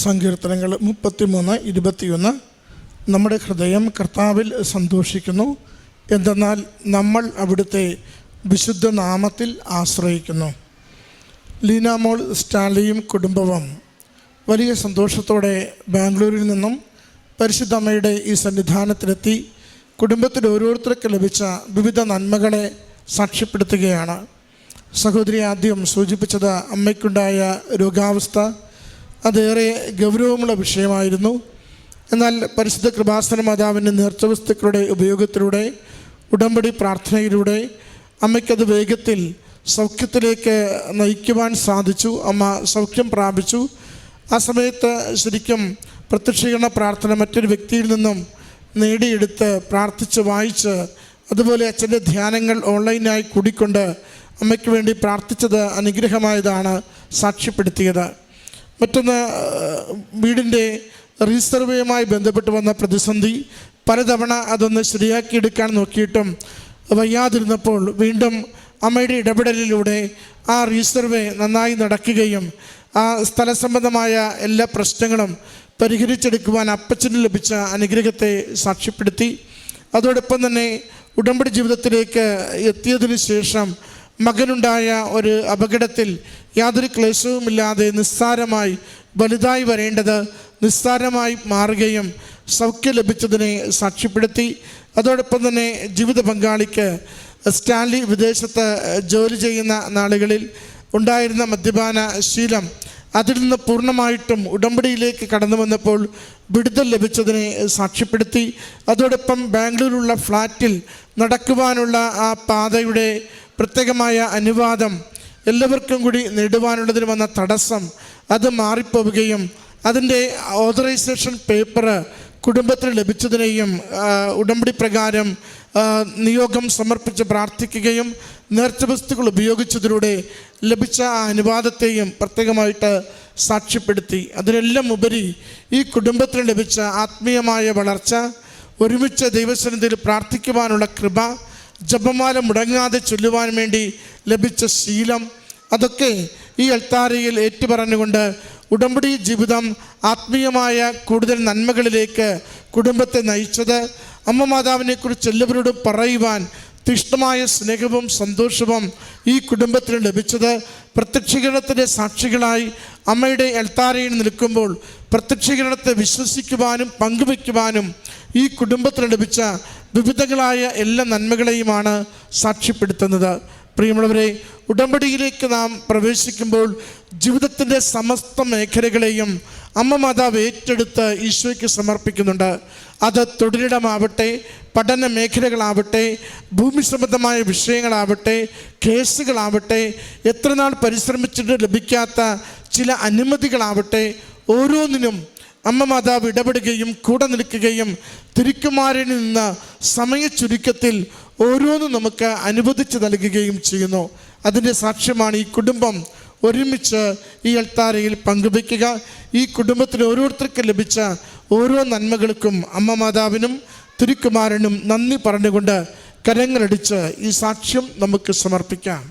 സങ്കീർത്തനങ്ങൾ 33:21. നമ്മുടെ ഹൃദയം കർത്താവിൽ സന്തോഷിക്കുന്നു, എന്തെന്നാൽ നമ്മൾ അവിടുത്തെ വിശുദ്ധ നാമത്തിൽ ആശ്രയിക്കുന്നു. ലീനാമോൾ സ്റ്റാലിയും കുടുംബവും വലിയ സന്തോഷത്തോടെ ബാംഗ്ലൂരിൽ നിന്നും പരിശുദ്ധ അമ്മയുടെ ഈ സന്നിധാനത്തിലെത്തി കുടുംബത്തിൽ ഓരോരുത്തർക്ക് ലഭിച്ച വിവിധ നന്മകളെ സാക്ഷ്യപ്പെടുത്തുകയാണ്. സഹോദരി ആദ്യം സൂചിപ്പിച്ചത് അമ്മയ്ക്കുണ്ടായ രോഗാവസ്ഥ അതേറെ ഗൗരവമുള്ള വിഷയമായിരുന്നു. എന്നാൽ പരിശുദ്ധ കൃപാസന മാതാവിൻ്റെ നേർച്ചവസ്തുക്കളുടെ ഉപയോഗത്തിലൂടെ, ഉടമ്പടി പ്രാർത്ഥനയിലൂടെ അമ്മയ്ക്കത് വേഗത്തിൽ സൗഖ്യത്തിലേക്ക് നയിക്കുവാൻ സാധിച്ചു. അമ്മ സൗഖ്യം പ്രാപിച്ചു. ആ സമയത്ത് ശരിക്കും പ്രത്യക്ഷീകരണ പ്രാർത്ഥന മറ്റൊരു വ്യക്തിയിൽ നിന്നും നേടിയെടുത്ത് പ്രാർത്ഥിച്ച് വായിച്ച്, അതുപോലെ അച്ഛൻ്റെ ധ്യാനങ്ങൾ ഓൺലൈനായി കൂടിക്കൊണ്ട് അമ്മയ്ക്ക് വേണ്ടി പ്രാർത്ഥിച്ചത് അനുഗ്രഹമായതാണ് സാക്ഷ്യപ്പെടുത്തിയത്. മറ്റൊന്ന്, വീടിൻ്റെ റീസർവേയുമായി ബന്ധപ്പെട്ട് വന്ന പ്രതിസന്ധി. പലതവണ അതൊന്ന് ശരിയാക്കിയെടുക്കാൻ നോക്കിയിട്ടും വയ്യാതിരുന്നപ്പോൾ വീണ്ടും അമ്മയുടെ ഇടപെടലിലൂടെ ആ റീസർവേ നന്നായി നടക്കുകയും ആ സ്ഥലസംബന്ധമായ എല്ലാ പ്രശ്നങ്ങളും പരിഹരിച്ചെടുക്കുവാൻ അപ്പച്ചന് ലഭിച്ച അനുഗ്രഹത്തെ സാക്ഷ്യപ്പെടുത്തി. അതോടൊപ്പം തന്നെ ഉടമ്പടി ജീവിതത്തിലേക്ക് എത്തിയതിനു ശേഷം മകനുണ്ടായ ഒരു അപകടത്തിൽ യാതൊരു ക്ലേശവുമില്ലാതെ നിസ്സാരമായി വലുതായി വരേണ്ടത് നിസ്സാരമായി മാറുകയും സൗഖ്യം ലഭിച്ചതിനെ സാക്ഷ്യപ്പെടുത്തി. അതോടൊപ്പം തന്നെ ജീവിത പങ്കാളിക്ക് സ്റ്റാൻലി വിദേശത്ത് ജോലി ചെയ്യുന്ന നാളുകളിൽ ഉണ്ടായിരുന്ന മദ്യപാന ശീലം, അതിൽ നിന്ന് പൂർണ്ണമായിട്ടും ഉടമ്പടിയിലേക്ക് കടന്നു വന്നപ്പോൾ വിടുതൽ ലഭിച്ചതിനെ സാക്ഷ്യപ്പെടുത്തി. അതോടൊപ്പം ബാംഗ്ലൂരിലുള്ള ഫ്ലാറ്റിൽ നടക്കുവാനുള്ള ആ പാതയുടെ പ്രത്യേകമായ അനുവാദം, എല്ലാവർക്കും കൂടി നേടുവാനുള്ളതിന് വന്ന തടസ്സം, അത് മാറിപ്പോവുകയും അതിൻ്റെ ഓതറൈസേഷൻ പേപ്പർ കുടുംബത്തിന് ലഭിച്ചതിനെയും ഉടമ്പടി പ്രകാരം നിയോഗം സമർപ്പിച്ച് പ്രാർത്ഥിക്കുകയും നേർച്ചവസ്തുക്കൾ ഉപയോഗിച്ചതിലൂടെ ലഭിച്ച ആ അനുവാദത്തെയും പ്രത്യേകമായിട്ട് സാക്ഷ്യപ്പെടുത്തി. അതിനെല്ലാം ഉപരി ഈ കുടുംബത്തിന് ലഭിച്ച ആത്മീയമായ വളർച്ച, ഒരുമിച്ച് ദൈവസന്നിധിയിൽ പ്രാർത്ഥിക്കുവാനുള്ള കൃപ, ജപമാല മുടങ്ങാതെ ചൊല്ലുവാൻ വേണ്ടി ലഭിച്ച ശീലം, അതൊക്കെ ഈ അൾത്താരയിൽ ഏറ്റുപറഞ്ഞുകൊണ്ട് ഉടമ്പടി ജീവിതം ആത്മീയമായ കൂടുതൽ നന്മകളിലേക്ക് കുടുംബത്തെ നയിച്ചത്. അമ്മ മാതാവിനെക്കുറിച്ച് എല്ലാവരോടും പറയുവാൻ തീഷ്ണമായ സ്നേഹവും സന്തോഷവും ഈ കുടുംബത്തിന് ലഭിച്ചത്. പ്രത്യക്ഷീകരണത്തിൻ്റെ സാക്ഷികളായി അമ്മയുടെ അൾത്താരയിൽ നിൽക്കുമ്പോൾ പ്രത്യക്ഷീകരണത്തെ വിശ്വസിക്കുവാനും പങ്കുവയ്ക്കുവാനും ഈ കുടുംബത്തിന് ലഭിച്ച വിവിധങ്ങളായ എല്ലാ നന്മകളെയുമാണ് സാക്ഷ്യപ്പെടുത്തുന്നത്. പ്രിയമുള്ളവരെ, ഉടമ്പടിയിലേക്ക് നാം പ്രവേശിക്കുമ്പോൾ ജീവിതത്തിൻ്റെ സമസ്ത മേഖലകളെയും അമ്മ മാതാവ് ഏറ്റെടുത്ത് ഈശോയ്ക്ക് സമർപ്പിക്കുന്നുണ്ട്. അത് തൊഴിലിടമാവട്ടെ, പഠന മേഖലകളാവട്ടെ, ഭൂമി സംബന്ധമായ വിഷയങ്ങളാവട്ടെ, കേസുകളാവട്ടെ, എത്ര നാൾ പരിശ്രമിച്ചിട്ട് ലഭിക്കാത്ത ചില അനുമതികളാവട്ടെ, ഓരോന്നിനും അമ്മ മാതാവ് ഇടപെടുകയും കൂടെ നിൽക്കുകയും തിരുക്കുമാരനിൽ നിന്ന് സമയ ചുരുക്കത്തിൽ ഓരോന്നും നമുക്ക് അനുവദിച്ച് നൽകുകയും ചെയ്യുന്നു. അതിൻ്റെ സാക്ഷ്യമാണ് ഈ കുടുംബം ഒരുമിച്ച് ഈ അൾത്താരയിൽ പങ്കുവയ്ക്കുക. ഈ കുടുംബത്തിൽ ഓരോരുത്തർക്കും ലഭിച്ച ഓരോ നന്മകൾക്കും അമ്മ മാതാവിനും തിരുക്കുമാരനും നന്ദി പറഞ്ഞുകൊണ്ട് കരങ്ങളടിച്ച് ഈ സാക്ഷ്യം നമുക്ക് സമർപ്പിക്കാം.